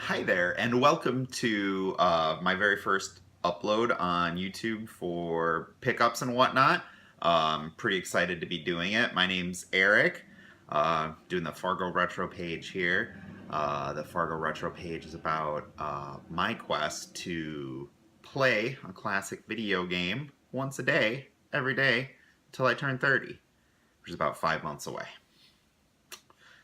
Hi there, and welcome to my very first upload on YouTube for pickups and whatnot. Pretty excited to be doing it. My name's Eric, doing the Fargo Retro page here. The Fargo Retro page is about my quest to play a classic video game once a day, every day, until I turn 30, which is about 5 months away.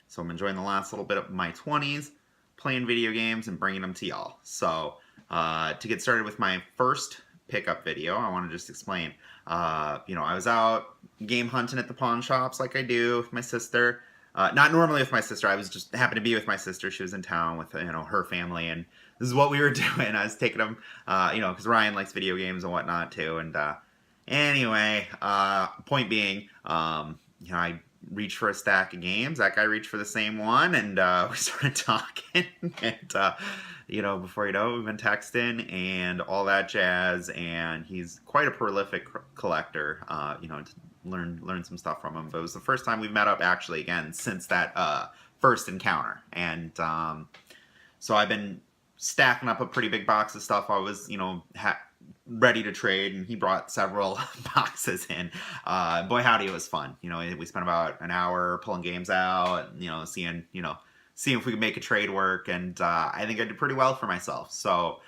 So I'm enjoying the last little bit of my 20s, playing video games and bringing them to y'all. So to get started with my first pickup video, I want to just explain. I was out game hunting at the pawn shops like I do with my sister. Not normally with my sister. I was just happened to be with my sister. She was in town with her family, and this is what we were doing. I was taking them, because Ryan likes video games and whatnot too. And anyway, point being, I reached for a stack of games. That guy reached for the same one, and we started talking. And before you know it, we've been texting and all that jazz. And he's quite a prolific collector. To learn some stuff from him. But it was the first time we've met up actually again since that first encounter. And so I've been stacking up a pretty big box of stuff. I was ready to trade, and he brought several boxes in. Boy howdy, it was fun. We spent about an hour pulling games out, seeing if we could make a trade work, and I think I did pretty well for myself. So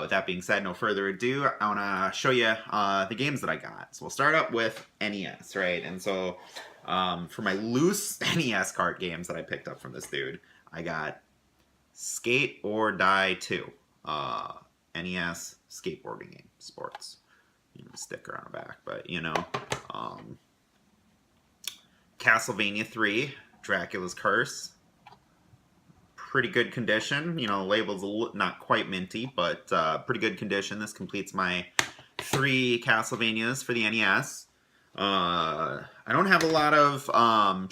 with that being said, no further ado, I want to show you the games that I got. So we'll start up with NES, right? And so for my loose NES card games that I picked up from this dude, I got Skate or Die 2. NES skateboarding game, sports. Sticker on the back, but Castlevania 3, Dracula's Curse. Pretty good condition. Label's not quite minty, but pretty good condition. This completes my 3 Castlevanias for the NES. I don't have a lot of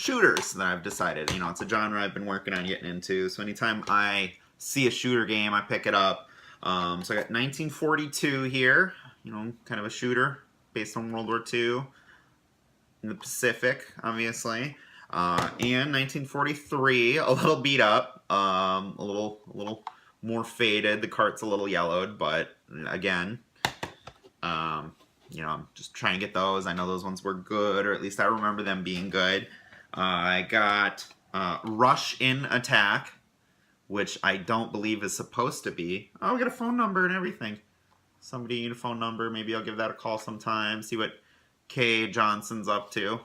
shooters that I've decided. It's a genre I've been working on getting into. So anytime I see a shooter game, I pick it up. So I got 1942 here, kind of a shooter based on World War II in the Pacific, obviously. And 1943, a little beat up, a little more faded. The cart's a little yellowed, but again, I'm just trying to get those. I know those ones were good, or at least I remember them being good. I got Rush in Attack, which I don't believe is supposed to be. Oh, we got a phone number and everything. Somebody need a phone number. Maybe I'll give that a call sometime. See what Kay Johnson's up to.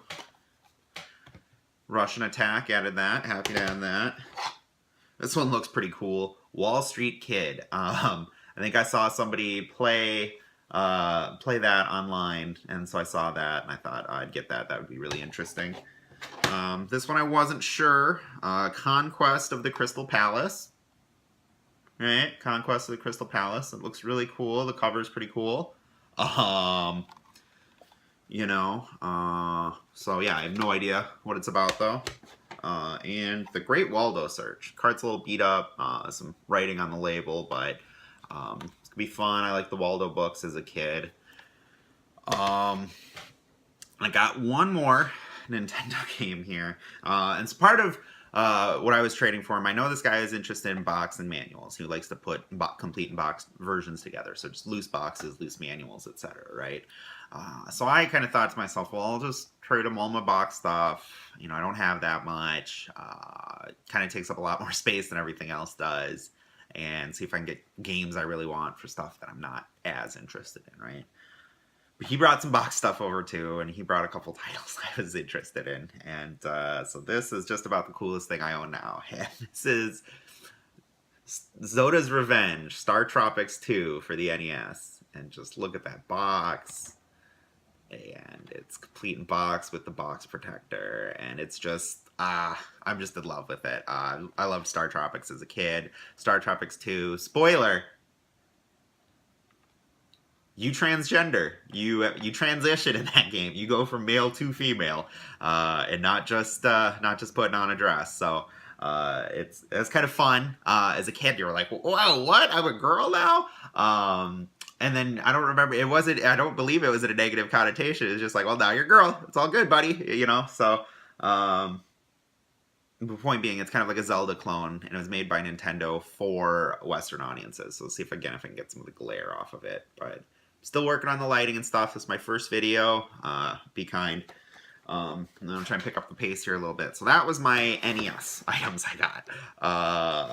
Russian Attack, added that. Happy to add that. This one looks pretty cool. Wall Street Kid. I think I saw somebody play that online, and so I saw that, and I thought I'd get that. That would be really interesting. This one I wasn't sure. Conquest of the Crystal Palace. Right? Conquest of the Crystal Palace. It looks really cool. The cover's pretty cool. So yeah, I have no idea what it's about though. And the Great Waldo Search. Cart's a little beat up. Some writing on the label, but it's gonna be fun. I like the Waldo books as a kid. I got one more Nintendo game here. And it's part of what I was trading for him. I know this guy is interested in box and manuals. He likes to put complete box versions together. So just loose boxes, loose manuals, etc. Right? So I kind of thought to myself, well, I'll just trade him all my box stuff. I don't have that much. It kind of takes up a lot more space than everything else does. And see if I can get games I really want for stuff that I'm not as interested in, right? But he brought some box stuff over too, and he brought a couple titles I was interested in. And so this is just about the coolest thing I own now. And this is Zoda's Revenge, Star Tropics 2 for the NES. And just look at that box. And it's complete in box with the box protector. And it's just, I'm just in love with it. I loved Star Tropics as a kid. Star Tropics 2, spoiler! You transgender. You transition in that game. You go from male to female, and not just putting on a dress. So it's kind of fun. As a kid, you were like, "Whoa, what? I'm a girl now." And then I don't remember. I don't believe it was in a negative connotation. It's just like, well, now you're a girl. It's all good, buddy. So the point being, it's kind of like a Zelda clone, and it was made by Nintendo for Western audiences. So let's see if I can get some of the glare off of it. But still working on the lighting and stuff. This is my first video. Be kind. And then I'm trying to pick up the pace here a little bit. So that was my NES items I got.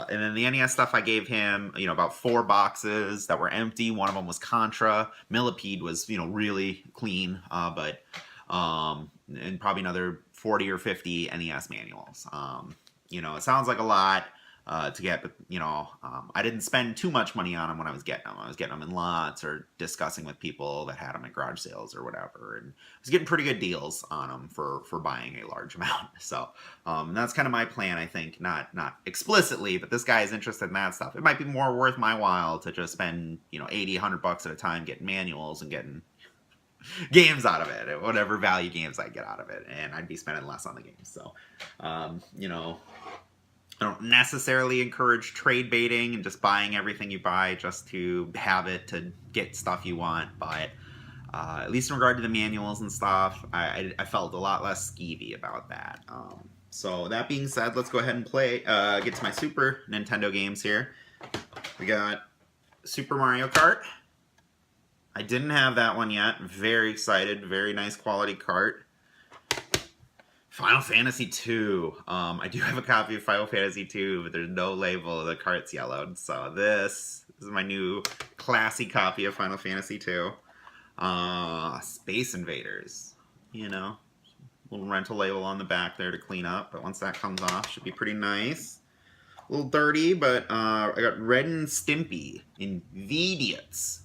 And then the NES stuff I gave him, about 4 boxes that were empty. One of them was Contra. Millipede was, really clean, and probably another 40 or 50 NES manuals. It sounds like a lot to get, but I didn't spend too much money on them when I was getting them. I was getting them in lots or discussing with people that had them at garage sales or whatever, and I was getting pretty good deals on them for buying a large amount. So that's kind of my plan. I think not explicitly, but this guy is interested in that stuff. It might be more worth my while to just spend 80, $100 at a time getting manuals and getting games out of it, whatever value games I get out of it, and I'd be spending less on the games. So I don't necessarily encourage trade baiting and just buying everything you buy just to have it to get stuff you want, but at least in regard to the manuals and stuff, I felt a lot less skeevy about that. So that being said, let's go ahead and get to my Super Nintendo games here. We got Super Mario Kart. I didn't have that one yet. Very excited. Very nice quality cart. Final Fantasy II. I do have a copy of Final Fantasy II, but there's no label. The cart's yellowed. So this is my new classy copy of Final Fantasy II. Space Invaders. Little rental label on the back there to clean up. But once that comes off, should be pretty nice. A little dirty, but I got Ren and Stimpy Invidiots.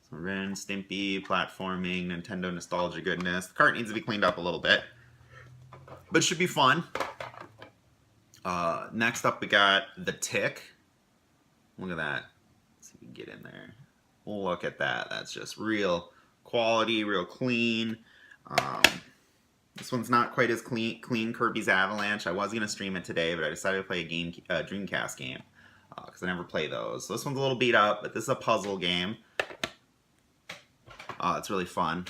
So Ren and Stimpy, platforming, Nintendo nostalgia goodness. The cart needs to be cleaned up a little bit, but it should be fun. Next up, we got The Tick. Look at that. Let's see if we can get in there. Look at that. That's just real quality, real clean. This one's not quite as clean Kirby's Avalanche. I was going to stream it today, but I decided to play a Dreamcast game because I never play those. So this one's a little beat up, but this is a puzzle game. It's really fun.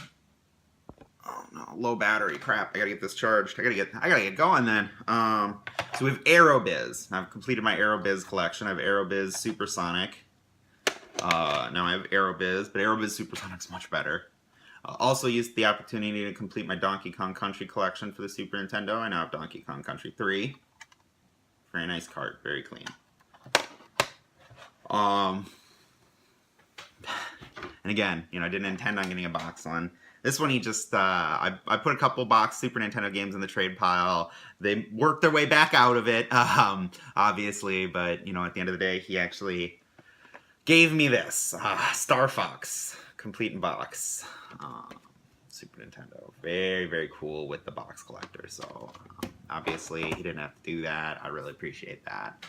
Oh no, low battery. Crap, I gotta get this charged. I gotta get going then. So we have Aerobiz. I've completed my Aerobiz collection. I have Aerobiz Supersonic. Now I have Aerobiz, but Aerobiz Supersonic's much better. Also used the opportunity to complete my Donkey Kong Country collection for the Super Nintendo. I now have Donkey Kong Country 3. Very nice cart, very clean. And again, I didn't intend on getting a box one. This one, he just, I put a couple box Super Nintendo games in the trade pile. They worked their way back out of it, obviously, but, at the end of the day, he actually gave me this, Star Fox, complete in box, Super Nintendo. Very, very cool with the box collector, so obviously he didn't have to do that. I really appreciate that.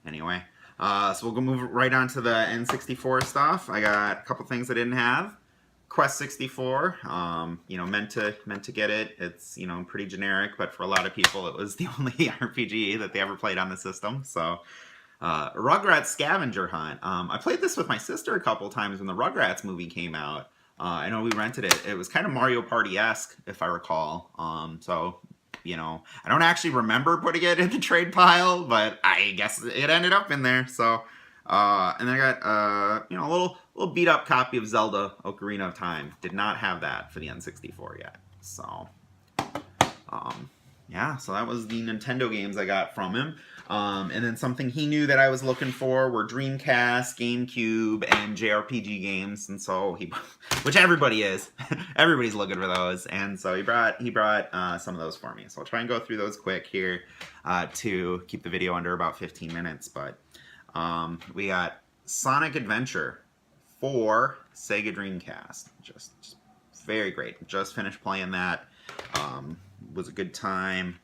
Anyway. So we'll go move right on to the N64 stuff. I got a couple things I didn't have. Quest 64, meant to get it. It's, pretty generic, but for a lot of people it was the only RPG that they ever played on the system. So, Rugrats Scavenger Hunt. I played this with my sister a couple times when the Rugrats movie came out. I know we rented it. It was kind of Mario Party-esque, if I recall. I don't actually remember putting it in the trade pile, but I guess it ended up in there. So, and then I got, a little beat up copy of Zelda Ocarina of Time. Did not have that for the N64 yet. So, yeah, so that was the Nintendo games I got from him. And then something he knew that I was looking for were Dreamcast, GameCube, and JRPG games. And so which everybody is, everybody's looking for those. And so he brought some of those for me. So I'll try and go through those quick here to keep the video under about 15 minutes. But we got Sonic Adventure for Sega Dreamcast. Just very great. Just finished playing that. Was a good time.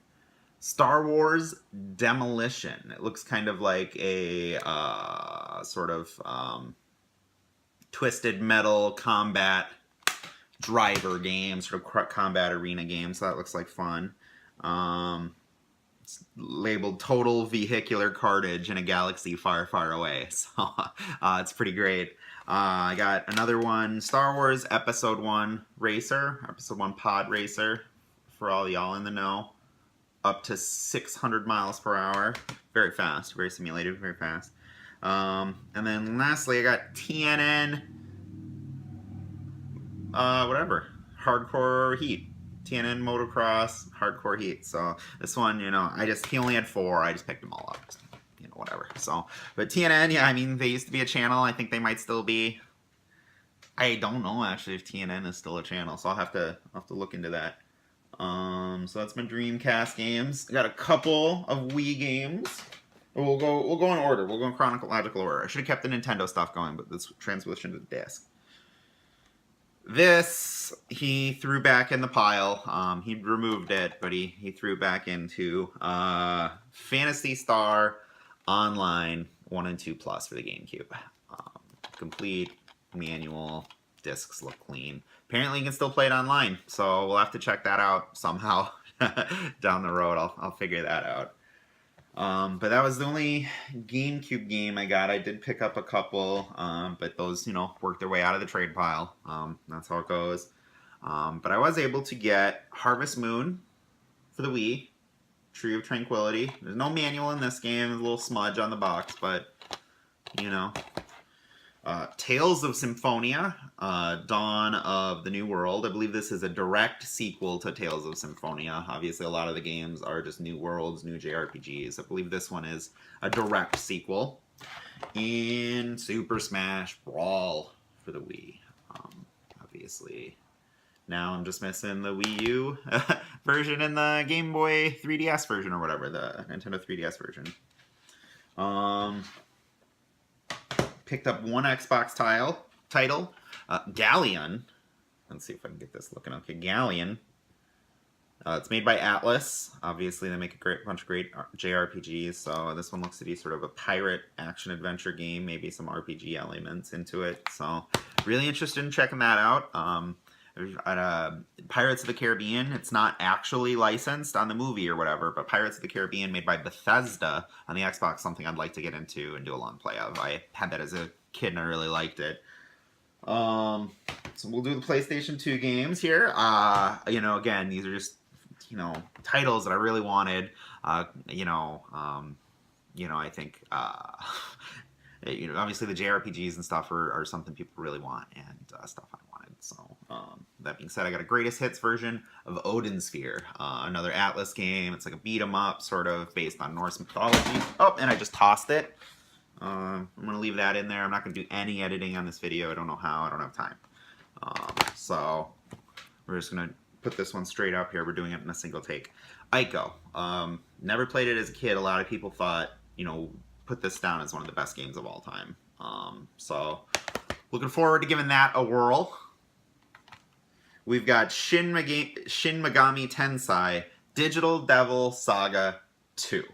Star Wars Demolition. It looks kind of like a sort of twisted metal combat driver game, sort of combat arena game. So that looks like fun. It's labeled Total Vehicular Carnage in a Galaxy Far, Far Away. So it's pretty great. I got another one, Star Wars Episode 1 Racer, Episode 1 Pod Racer, for all y'all in the know. up to 600 miles per hour. Very fast, very simulated, very fast. And then lastly, I got TNN, whatever, Hardcore Heat. TNN Motocross Hardcore Heat. So this one, you know, he only had 4. I just picked them all up. Just, you know, whatever. So, but TNN, yeah, I mean, they used to be a channel. I think they might still be. I don't know actually if TNN is still a channel, so I'll have to look into that. So that's my Dreamcast games. I got a couple of Wii games. We'll go in order. We'll go in chronological order. I should have kept the Nintendo stuff going, but this transition to the disc. This he threw back in the pile. He removed it, but he threw back into Phantasy Star Online 1 and 2 Plus for the GameCube. Complete manual, discs look clean. Apparently you can still play it online, so we'll have to check that out somehow down the road. I'll figure that out. But that was the only GameCube game I got. I did pick up a couple, but those, you know, worked their way out of the trade pile. That's how it goes. But I was able to get Harvest Moon for the Wii, Tree of Tranquility. There's no manual in this game. There's a little smudge on the box, but, you know. Tales of Symphonia, Dawn of the New World. I believe this is a direct sequel to Tales of Symphonia. Obviously, a lot of the games are just new worlds, new JRPGs. I believe this one is a direct sequel. And Super Smash Brawl for the Wii. Obviously, now I'm just missing the Wii U version and the Game Boy 3DS version or whatever, the Nintendo 3DS version. Picked up one Xbox title, Galleon. Let's see if I can get this looking okay. Galleon. It's made by Atlas. Obviously, they make a bunch of great JRPGs. So this one looks to be sort of a pirate action-adventure game. Maybe some RPG elements into it. So really interested in checking that out. Pirates of the Caribbean, it's not actually licensed on the movie or whatever, but Pirates of the Caribbean made by Bethesda on the Xbox, something I'd like to get into and do a long play of. I had that as a kid and I really liked it. So we'll do the PlayStation 2 games here. You know, again, these are just, you know, titles that I really wanted. I think, you know, obviously the JRPGs and stuff are something people really want and stuff I wanted. So that being said, I got a greatest hits version of Odin Sphere, another Atlas game. It's like a beat 'em up, sort of based on Norse mythology. Oh, and I just tossed it. I'm gonna leave that in there. I'm not gonna do any editing on this video. I don't know how. I don't have time. So we're just gonna put this one straight up here. We're doing it in a single take. Ico. Never played it as a kid. A lot of people thought, you know, put this down as one of the best games of all time. So looking forward to giving that a whirl. We've got Shin Megami Tensei Digital Devil Saga 2.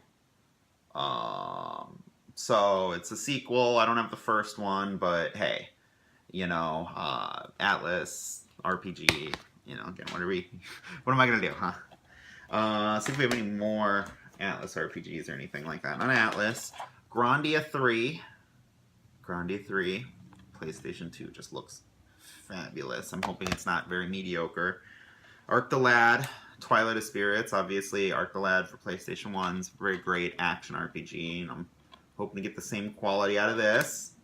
So it's a sequel. I don't have the first one, but hey, you know, Atlas RPG. You know, again, what am I gonna do, huh? See if we have any more Atlas RPGs or anything like that. On Atlas, Grandia 3, PlayStation 2 just looks fabulous. I'm hoping it's not very mediocre. Arc the Lad, Twilight of Spirits, obviously Arc the Lad for PlayStation 1's very great action RPG, and I'm hoping to get the same quality out of this.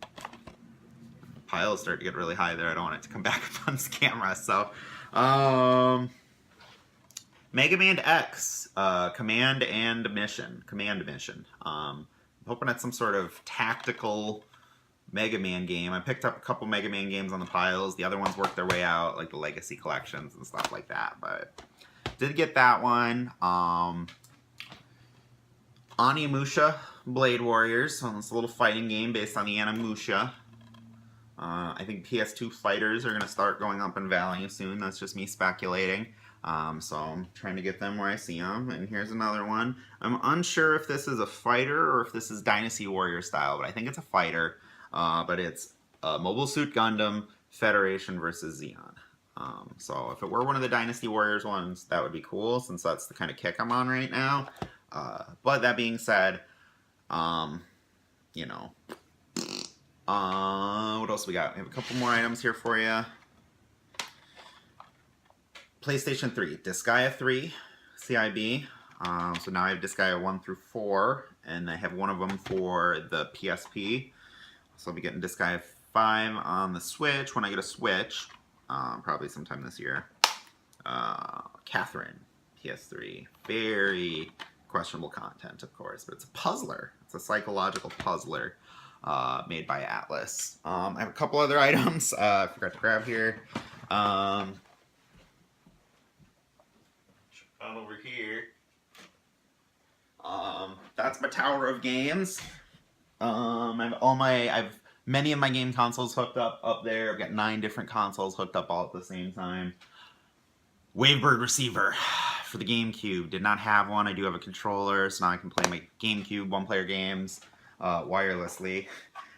The pile is starting to get really high there. I don't want it to come back up on this camera, so Mega Man X, Command Mission. I'm hoping that's some sort of tactical Mega Man game. I picked up a couple Mega Man games on the piles. The other ones worked their way out, like the Legacy collections and stuff like that. But did get that one. Onimusha Blade Warriors. So it's a little fighting game based on the Onimusha. I think PS2 fighters are going to start going up in value soon. That's just me speculating. So I'm trying to get them where I see them. And here's another one. I'm unsure if this is a fighter or if this is Dynasty Warrior style, but I think it's a fighter. But it's Mobile Suit Gundam Federation versus Xeon. So if it were one of the Dynasty Warriors ones, that would be cool, since that's the kind of kick I'm on right now. But that being said, you know, what else we got? We have a couple more items here for you. PlayStation 3, Disgaea 3, CIB. So now I have Disgaea 1 through 4, and I have one of them for the PSP. So I'll be getting Disgaea 5 on the Switch when I get a Switch, probably sometime this year. Catherine, PS3. Very questionable content, of course, but it's a puzzler. It's a psychological puzzler made by Atlas. I have a couple other items I forgot to grab here. On over here. That's my tower of games. I've many of my game consoles hooked up there. I've got 9 different consoles hooked up all at the same time. Wavebird receiver for the GameCube. Did not have one. I do have a controller, so now I can play my GameCube one-player games wirelessly.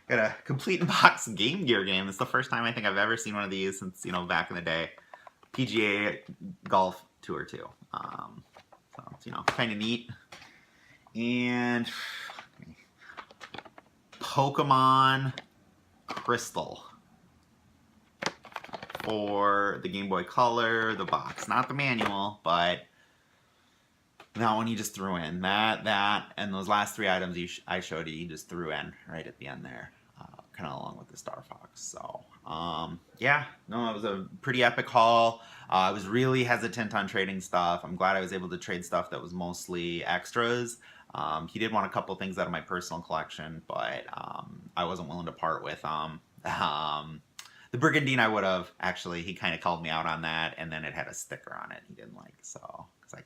Got a complete in-box Game Gear game. It's the first time I think I've ever seen one of these since, back in the day. PGA Golf Tour 2. So it's, kind of neat. And Pokemon Crystal for the Game Boy Color, the box. Not the manual, but that one you just threw in. That, and those last 3 items I showed you just threw in right at the end there. Kind of along with the Star Fox. So, yeah, no, it was a pretty epic haul. I was really hesitant on trading stuff. I'm glad I was able to trade stuff that was mostly extras. He did want a couple things out of my personal collection, but I wasn't willing to part with them. The Brigandine I would have, actually. He kind of called me out on that, and then it had a sticker on it he didn't like. So, because I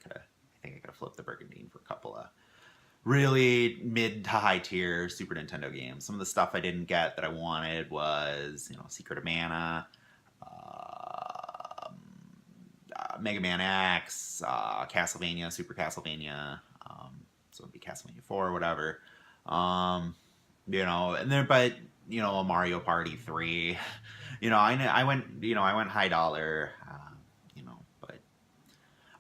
think I could have flipped the Brigandine for a couple of really mid to high tier Super Nintendo games. Some of the stuff I didn't get that I wanted was, Secret of Mana, Mega Man X, Castlevania, Super Castlevania, so it'd be Castlevania 4 or whatever. And then, but, a Mario Party 3. I went high dollar, but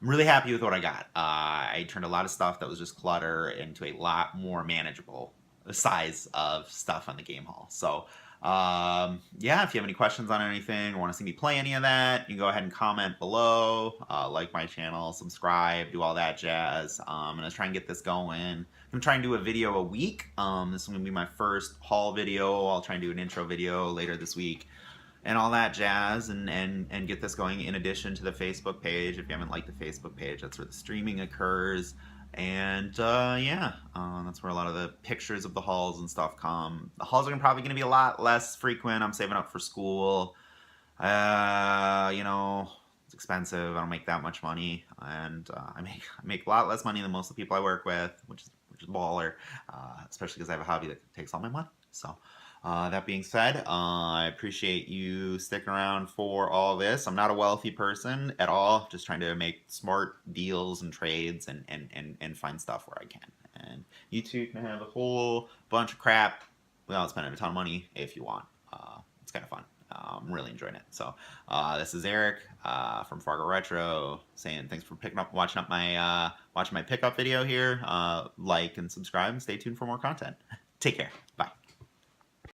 I'm really happy with what I got. I turned a lot of stuff that was just clutter into a lot more manageable size of stuff on the game haul. So, yeah, if you have any questions on anything or want to see me play any of that, you can go ahead and comment below, like my channel, subscribe, do all that jazz. I'm going to try and get this going. I'm going to try and do a video a week. This is going to be my first haul video. I'll try and do an intro video later this week and all that jazz, and get this going in addition to the Facebook page. If you haven't liked the Facebook page, that's where the streaming occurs. And yeah, that's where a lot of the pictures of the hauls and stuff come. The hauls are probably going to be a lot less frequent. I'm saving up for school. It's expensive. I don't make that much money, and I make a lot less money than most of the people I work with, which is baller, especially because I have a hobby that takes all my money. So. That being said, I appreciate you sticking around for all this. I'm not a wealthy person at all, just trying to make smart deals and trades and find stuff where I can. And you too can have a whole bunch of crap without spending a ton of money if you want. It's kind of fun. I'm really enjoying it. So this is Eric from Fargo Retro saying thanks for watching my pickup video here. Like and subscribe and stay tuned for more content. Take care. Bye.